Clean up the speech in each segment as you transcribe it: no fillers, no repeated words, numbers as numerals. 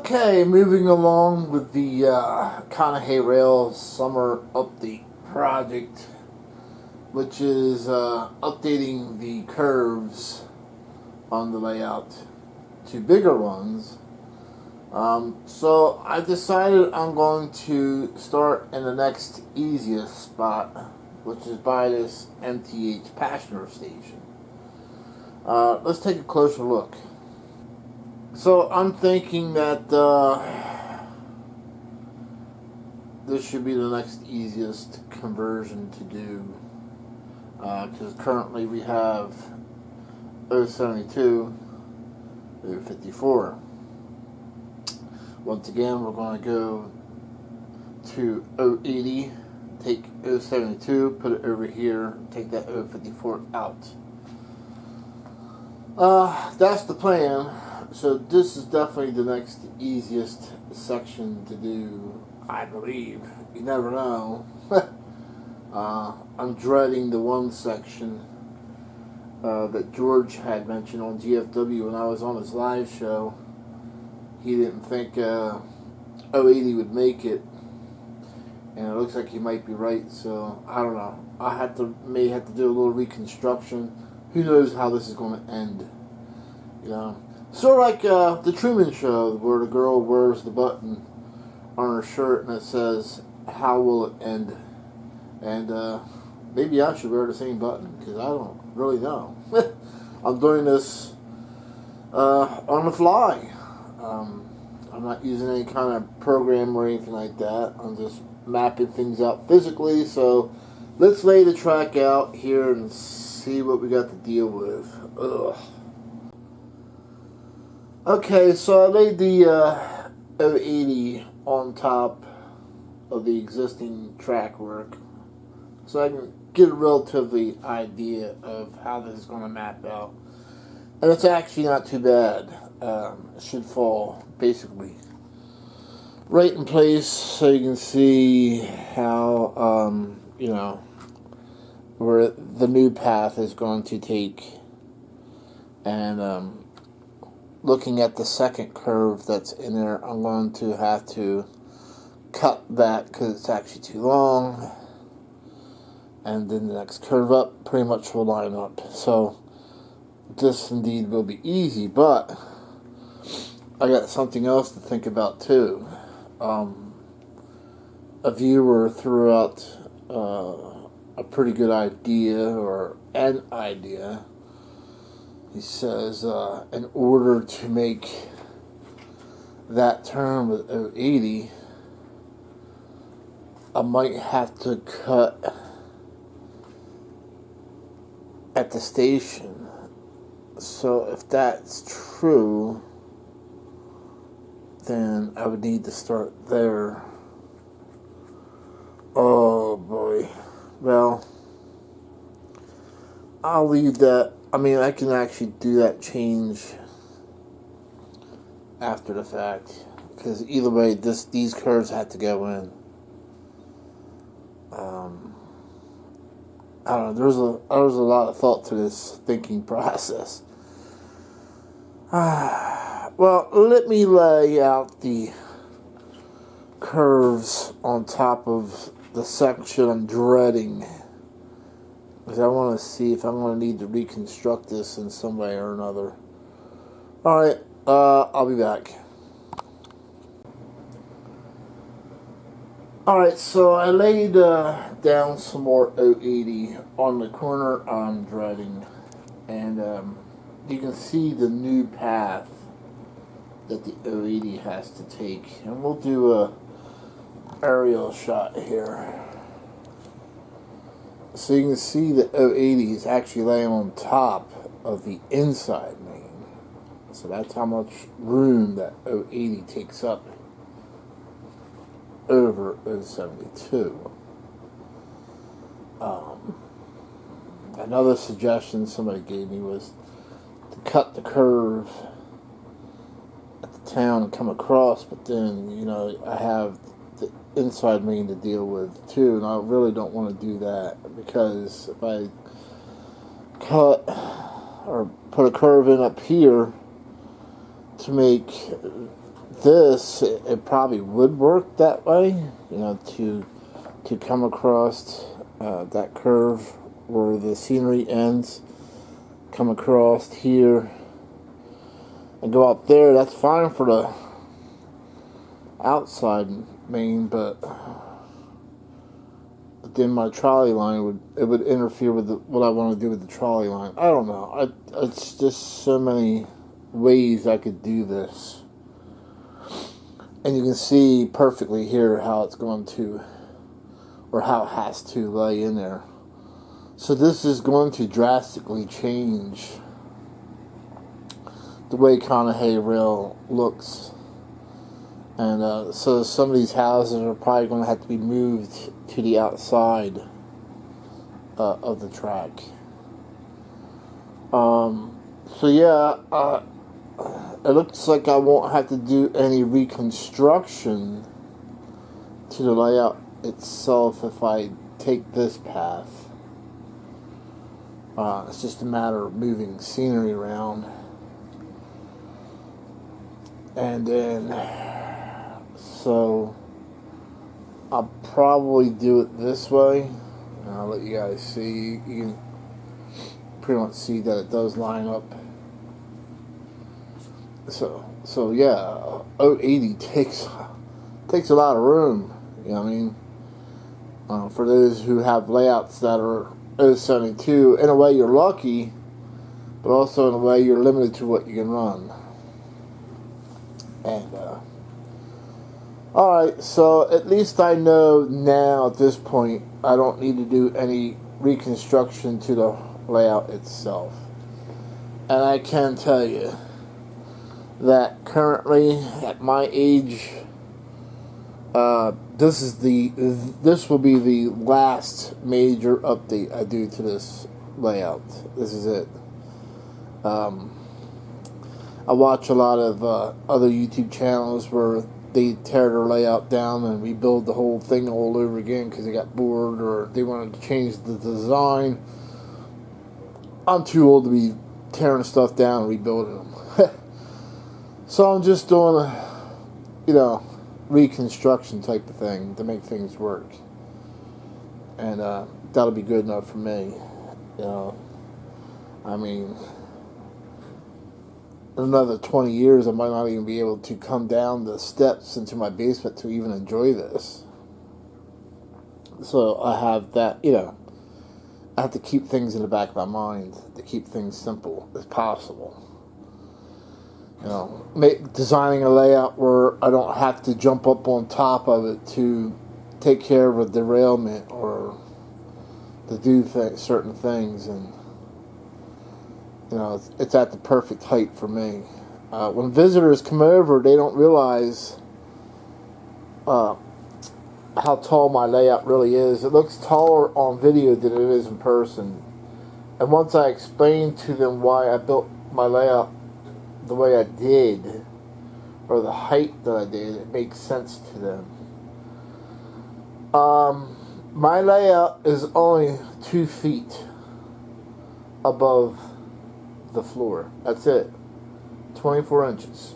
Okay, moving along with the Conahey Rail Summer Update project, which is updating the curves on the layout to bigger ones. So I decided I'm going to start in the next easiest spot, which is by this MTH passenger station. Let's take a closer look. So I'm thinking that this should be the next easiest conversion to do, because currently we have 072, 054. Once again, we're going to go to 080, take 072, put it over here, take that 054 out. That's the plan. So this is definitely the next easiest section to do, I believe. You never know. I'm dreading the one section that George had mentioned on GFW when I was on his live show. He didn't think 080 would make it, and it looks like he might be right. So I don't know. May have to do a little reconstruction. Who knows how this is going to end? You know. Sort of like the Truman Show, where the girl wears the button on her shirt and it says, "How will it end?" And maybe I should wear the same button, because I don't really know. I'm doing this on the fly. I'm not using any kind of program or anything like that. I'm just mapping things out physically. So let's lay the track out here and see what we got to deal with. Ugh. Okay, so I laid the 080 on top of the existing track work, so I can get a relatively idea of how this is going to map out. And it's actually not too bad. It should fall basically right in place, so you can see how, you know, where the new path is going to take. And looking at the second curve that's in there, I'm going to have to cut that because it's actually too long. And then the next curve up pretty much will line up. So this indeed will be easy, but I got something else to think about too. A viewer threw out a pretty good idea, or an idea. He says, in order to make that turn with 080, I might have to cut at the station. So if that's true, then I would need to start there. Oh boy. Well, I'll leave that. I mean, I can actually do that change after the fact, because either way, these curves had to go in. I don't know. There's a lot of thought to this thinking process. Well, let me lay out the curves on top of the section I'm dreading, because I want to see if I'm going to need to reconstruct this in some way or another. Alright, I'll be back. Alright, so I laid down some more 080 on the corner I'm dreading. And you can see the new path that the 080 has to take. And we'll do a aerial shot here. So you can see that 080 is actually laying on top of the inside main. So that's how much room that 080 takes up over 072. Another suggestion somebody gave me was to cut the curve at the town and come across, but then, you know, I have the inside main to deal with too, and I really don't want to do that, because if I cut or put a curve in up here to make this, it probably would work that way, you know, to come across that curve where the scenery ends, come across here and go out there. That's fine for the outside main, but then my trolley line would interfere with what I want to do with the trolley line. I don't know. It's just so many ways I could do this. And you can see perfectly here how it's going to, or how it has to lay in there. So this is going to drastically change the way Conahey Rail looks. And so some of these houses are probably going to have to be moved to the outside of the track. So yeah, it looks like I won't have to do any reconstruction to the layout itself if I take this path. It's just a matter of moving scenery around. And then, so I'll probably do it this way. And I'll let you guys see. You can pretty much see that it does line up. So yeah, 080 takes a lot of room. You know what I mean? For those who have layouts that are 072, in a way you're lucky, but also in a way you're limited to what you can run. And alright, so at least I know now at this point I don't need to do any reconstruction to the layout itself. And I can tell you that currently at my age, this will be the last major update I do to this layout. This is it. I watch a lot of other YouTube channels where they tear their layout down and rebuild the whole thing all over again because they got bored or they wanted to change the design. I'm too old to be tearing stuff down and rebuilding them. So I'm just doing a, reconstruction type of thing to make things work. And that'll be good enough for me. I mean, in another 20 years I might not even be able to come down the steps into my basement to even enjoy this. So I have that, I have to keep things in the back of my mind to keep things simple as possible. Designing a layout where I don't have to jump up on top of it to take care of a derailment or to do certain things, and it's at the perfect height for me. When visitors come over, they don't realize how tall my layout really is. It looks taller on video than it is in person. And once I explain to them why I built my layout the way I did, or the height that I did, it makes sense to them. My layout is only 2 feet above the floor. That's it. 24 inches.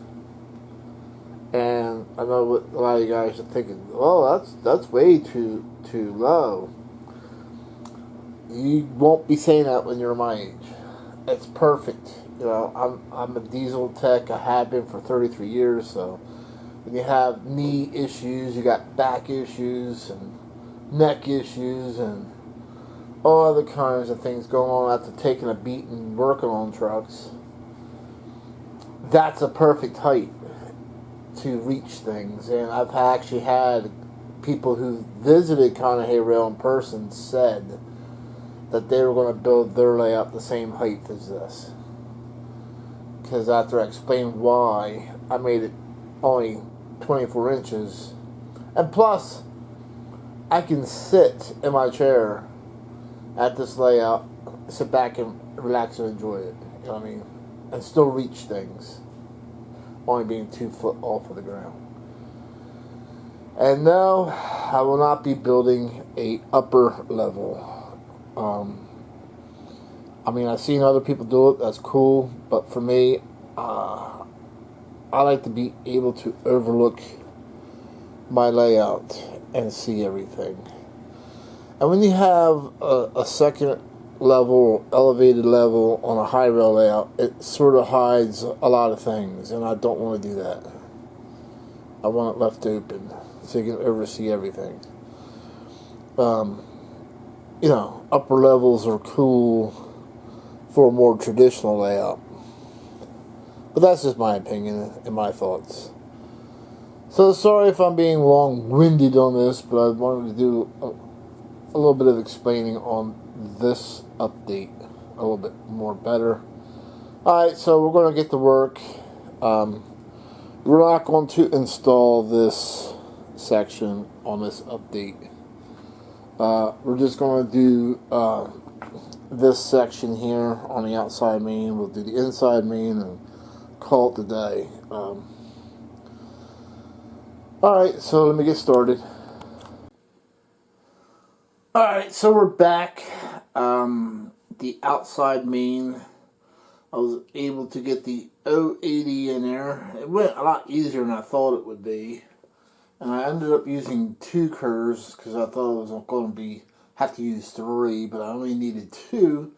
And I know what a lot of you guys are thinking, oh, that's way too low. You won't be saying that when you're my age. It's perfect. I'm a diesel tech. I have been for 33 years, so when you have knee issues, you got back issues and neck issues and all other kinds of things going on after taking a beat and working on trucks. That's a perfect height to reach things. And I've actually had people who visited Conahey Rail in person said that they were going to build their layout the same height as this. Because after I explained why, I made it only 24 inches. And plus, I can sit in my chair at this layout, sit back and relax and enjoy it. You know what I mean? And still reach things. Only being 2 foot off of the ground. And no, I will not be building a upper level. I've seen other people do it. That's cool, but for me, I like to be able to overlook my layout and see everything. And when you have a second level or elevated level on a high rail layout, it sort of hides a lot of things, and I don't want to do that. I want it left open so you can oversee everything. Upper levels are cool for a more traditional layout. But that's just my opinion and my thoughts. So sorry if I'm being long-winded on this, but I wanted to do a little bit of explaining on this update a little bit more better. Alright, so we're going to get to work. We're not going to install this section on this update. We're just going to do this section here on the outside main. We'll do the inside main and call it a day. Alright, so let me get started. Alright, so we're back. The outside main, I was able to get the 080 in there. It went a lot easier than I thought it would be. And I ended up using 2 curves because I thought I was going to have to use 3, but I only needed 2.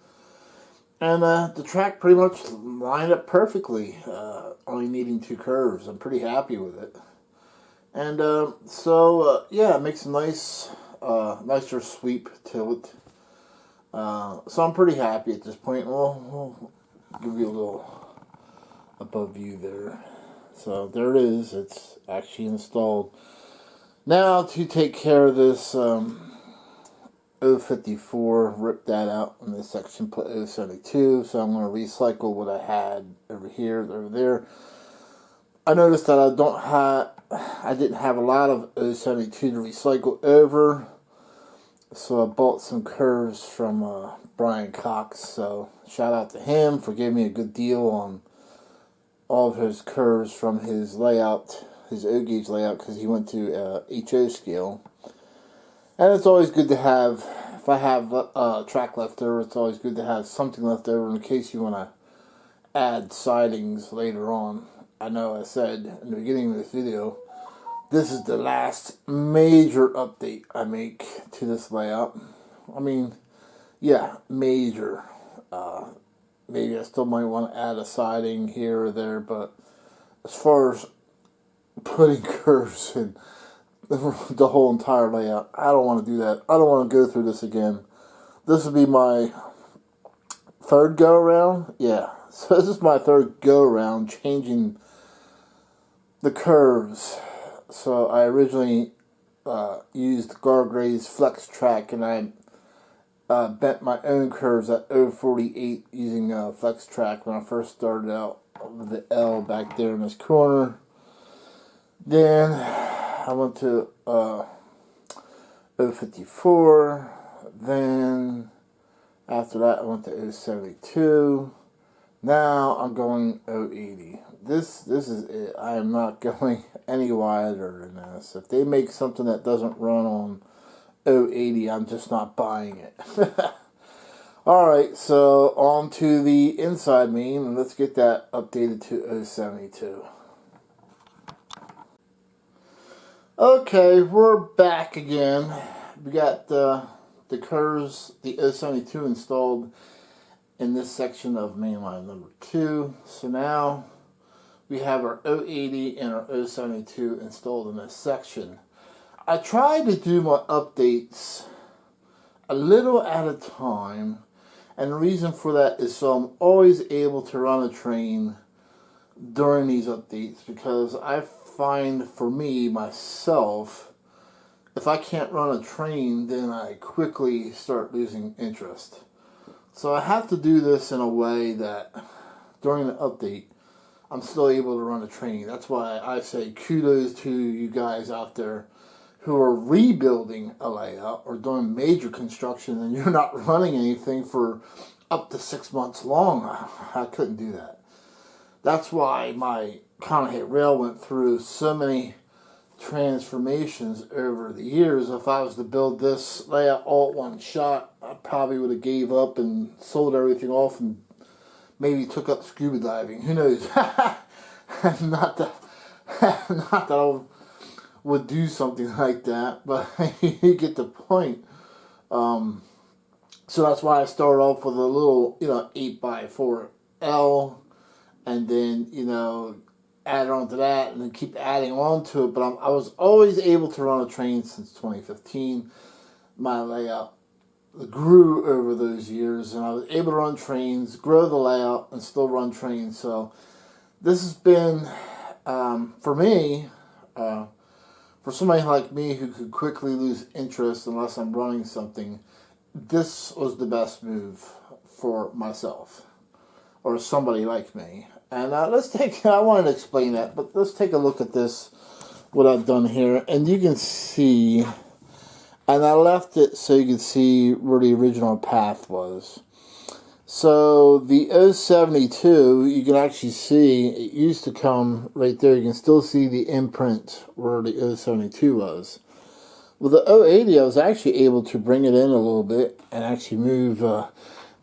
And the track pretty much lined up perfectly, only needing 2 curves. I'm pretty happy with it. And yeah, it makes a nicer sweep to it. So I'm pretty happy at this point. We'll give you a little above view there. So there it is. It's actually installed. Now to take care of this 054, rip that out in this section, put 072. So I'm going to recycle what I had over here, over there. I noticed that I didn't have a lot of 072 to recycle over. So I bought some curves from Brian Cox. So shout out to him for giving me a good deal on all of his curves from his layout, his O-gauge layout, because he went to HO scale. And it's always good to have, if I have track left over, it's always good to have something left over in case you want to add sidings later on. I know I said in the beginning of this video, this is the last major update I make to this layout. I mean, yeah, major. Maybe I still might want to add a siding here or there, but as far as putting curves in the whole entire layout, I don't want to do that. I don't want to go through this again. This will be my 3rd go around. Yeah, so this is my 3rd go around changing the curves. So I originally used Gargray's Flex Track, and I bent my own curves at 048 using Flex Track when I first started out with the L back there in this corner. Then I went to 054. Then after that I went to 072. Now I'm going 080. This is it. I am not going any wider than this. If they make something that doesn't run on 080, I'm just not buying it. Alright, so on to the inside main, and let's get that updated to 072. Okay, we're back again. We got the curves, the 072 installed in this section of mainline number 2. So now we have our 080 and our 072 installed in this section. I try to do my updates a little at a time, and the reason for that is so I'm always able to run a train during these updates, because I find for me, myself, if I can't run a train, then I quickly start losing interest. So I have to do this in a way that during the update, I'm still able to run a train. That's why I say kudos to you guys out there who are rebuilding a layout or doing major construction and you're not running anything for up to 6 months long. I couldn't do that. That's why my Conahey Rail went through so many transformations over the years. If I was to build this layout all at one shot, I probably would have gave up and sold everything off and maybe took up scuba diving. Who knows? not that, not that I would do something like that, but you get the point. So that's why I started off with a little, 8x4L, and then, add on to that, and then keep adding on to it. But I was always able to run a train since 2015. My layout grew over those years, and I was able to run trains, grow the layout, and still run trains. So this has been, for me, for somebody like me who could quickly lose interest unless I'm running something, this was the best move for myself, or somebody like me. And I wanted to explain that, but let's take a look at this, what I've done here. And you can see, and I left it so you can see where the original path was. So the 072, you can actually see, it used to come right there. You can still see the imprint where the 072 was. With the 080, I was actually able to bring it in a little bit and actually move, let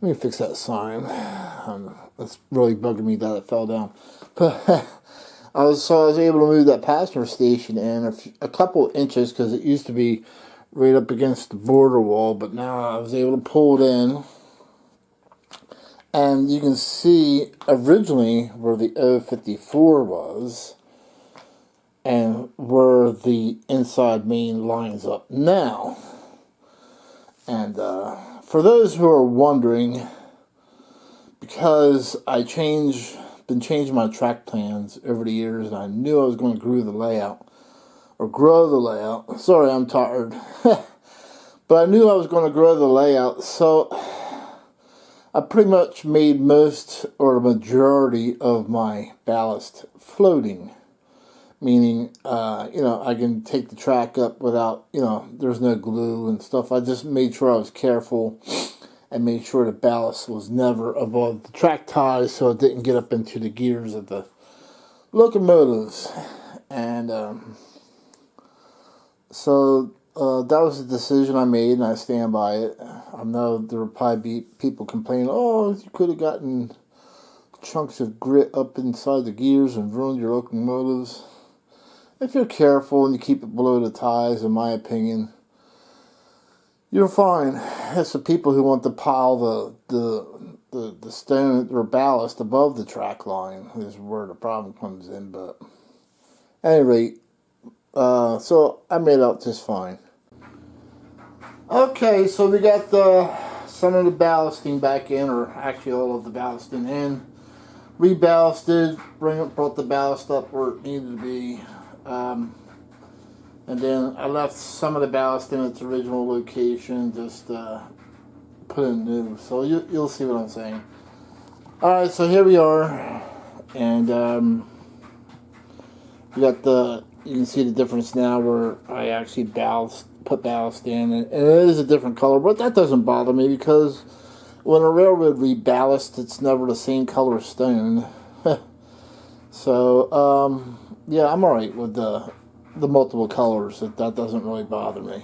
me fix that sign. It's really bugging me that it fell down. But I was able to move that passenger station in a couple inches, because it used to be right up against the border wall, but now I was able to pull it in. And you can see originally where the 054 was and where the inside main lines up now. And for those who are wondering, because I been changing my track plans over the years, and I knew I was going to grow the layout. Sorry, I'm tired. But I knew I was going to grow the layout, so I pretty much made most or the majority of my ballast floating. Meaning, I can take the track up without, there's no glue and stuff. I just made sure I was careful and made sure the ballast was never above the track ties, so it didn't get up into the gears of the locomotives. And so that was a decision I made, and I stand by it. I know there will probably be people complaining, oh, you could have gotten chunks of grit up inside the gears and ruined your locomotives. If you're careful and you keep it below the ties, in my opinion, you're fine. It's the people who want to pile the stone or ballast above the track line is where the problem comes in. But at any rate, so I made out just fine. Okay, so we got some of the ballasting back in, or actually all of the ballasting in. Reballasted, brought the ballast up where it needed to be. And then I left some of the ballast in its original location, just put in new. So you'll see what I'm saying. Alright, so here we are. And you can see the difference now where I actually put ballast in. And it is a different color, but that doesn't bother me, because when a railroad reballasts, it's never the same color stone. So, yeah, I'm alright with the multiple colors. That doesn't really bother me.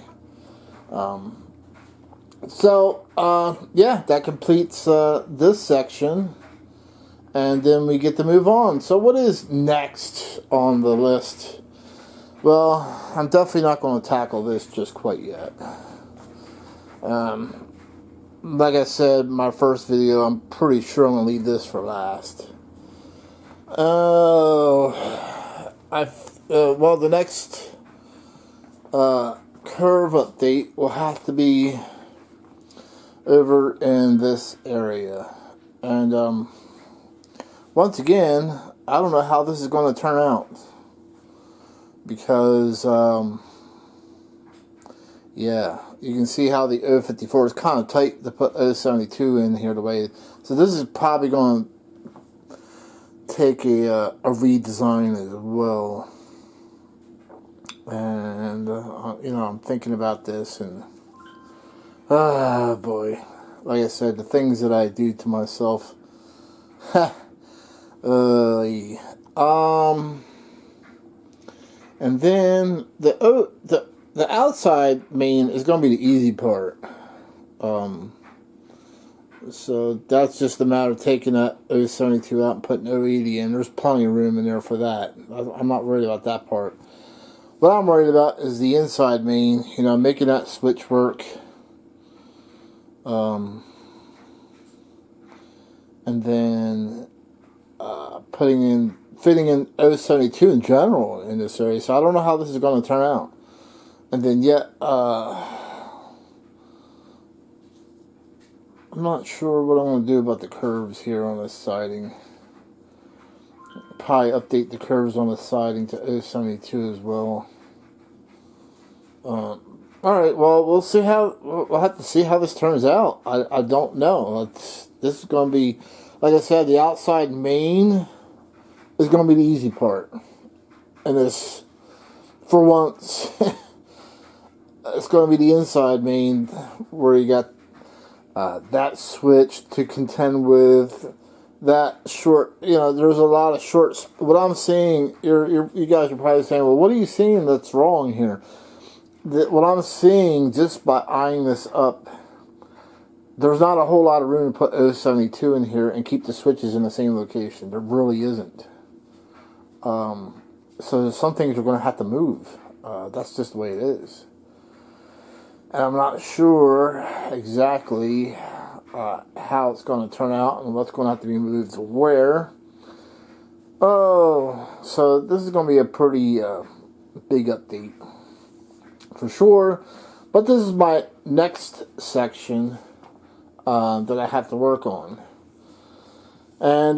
Yeah, that completes this section. And then we get to move on. So what is next on the list? Well, I'm definitely not going to tackle this just quite yet. Like I said, my first video, I'm pretty sure I'm going to leave this for last. Well, the next curve update will have to be over in this area. And once again, I don't know how this is going to turn out, because yeah, you can see how the 054 is kind of tight to put 072 in here the way. So this is probably going to take a redesign as well. And I'm thinking about this, and boy, like I said, the things that I do to myself. And then the outside main is going to be the easy part. So that's just a matter of taking that 072 out and putting 080 in. There's plenty of room in there for that. I'm not worried about that part. What I'm worried about is the inside main, you know, making that switch work. And then fitting in 072 in general in this area. So I don't know how this is going to turn out. And then yet, I'm not sure what I'm going to do about the curves here on this siding. Probably update the curves on the siding to 072 as well. Alright, well, we'll have to see how this turns out. I don't know. This is going to be, like I said, the outside main is going to be the easy part. And this, for once, it's going to be the inside main where you got that switch to contend with. That short, you know, there's a lot of short. What I'm seeing, you guys are probably saying, well, what are you seeing that's wrong here? What I'm seeing just by eyeing this up, there's not a whole lot of room to put 072 in here and keep the switches in the same location. There really isn't. So some things are going to have to move. That's just the way it is. And I'm not sure exactly how it's going to turn out and what's going to have to be moved to where. Oh, so this is going to be a pretty big update for sure. But this is my next section that I have to work on. And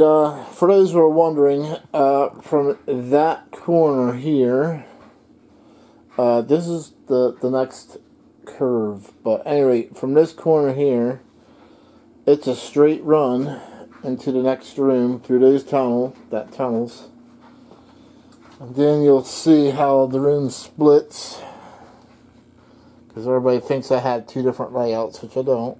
for those who are wondering, from that corner here, this is the next curve. But anyway, from this corner here, it's a straight run into the next room through those tunnels. And then you'll see how the room splits, because everybody thinks I had two different layouts, which I don't.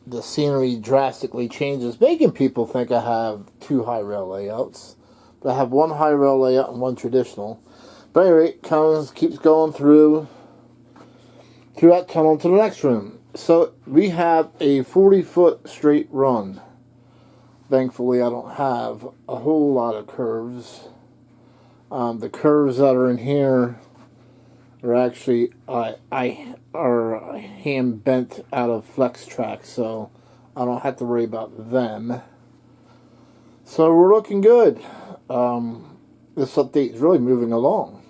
The scenery drastically changes, making people think I have two high rail layouts. But I have one high rail layout and one traditional. But anyway, it keeps going through that tunnel to the next room. So we have a 40-foot straight run. Thankfully, I don't have a whole lot of curves. The curves that are in here are actually are hand bent out of flex track, so I don't have to worry about them. So we're looking good. This update is really moving along.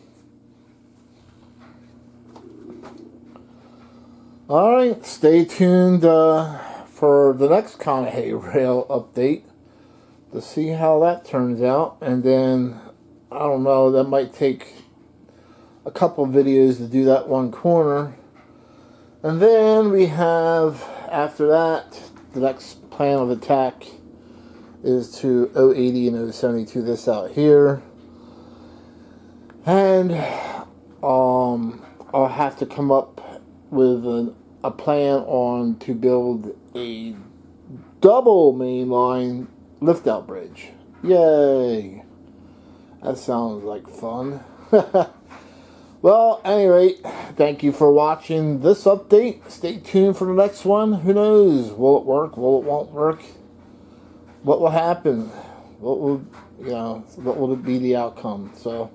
Alright, stay tuned for the next Conahey Rail update to see how that turns out. And then, I don't know, that might take a couple of videos to do that one corner. And then we have, after that, the next plan of attack is to 080 and 072 this out here. And I'll have to come up with a plan on to build a double mainline lift-out bridge. Yay! That sounds like fun. Well, anyway, thank you for watching this update. Stay tuned for the next one. Who knows? Will it work? Will it won't work? What will happen? What will it be the outcome? So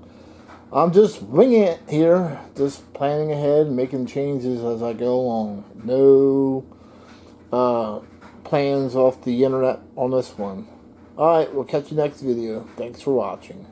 I'm just winging it here, just planning ahead, making changes as I go along. No plans off the internet on this one. Alright, we'll catch you next video. Thanks for watching.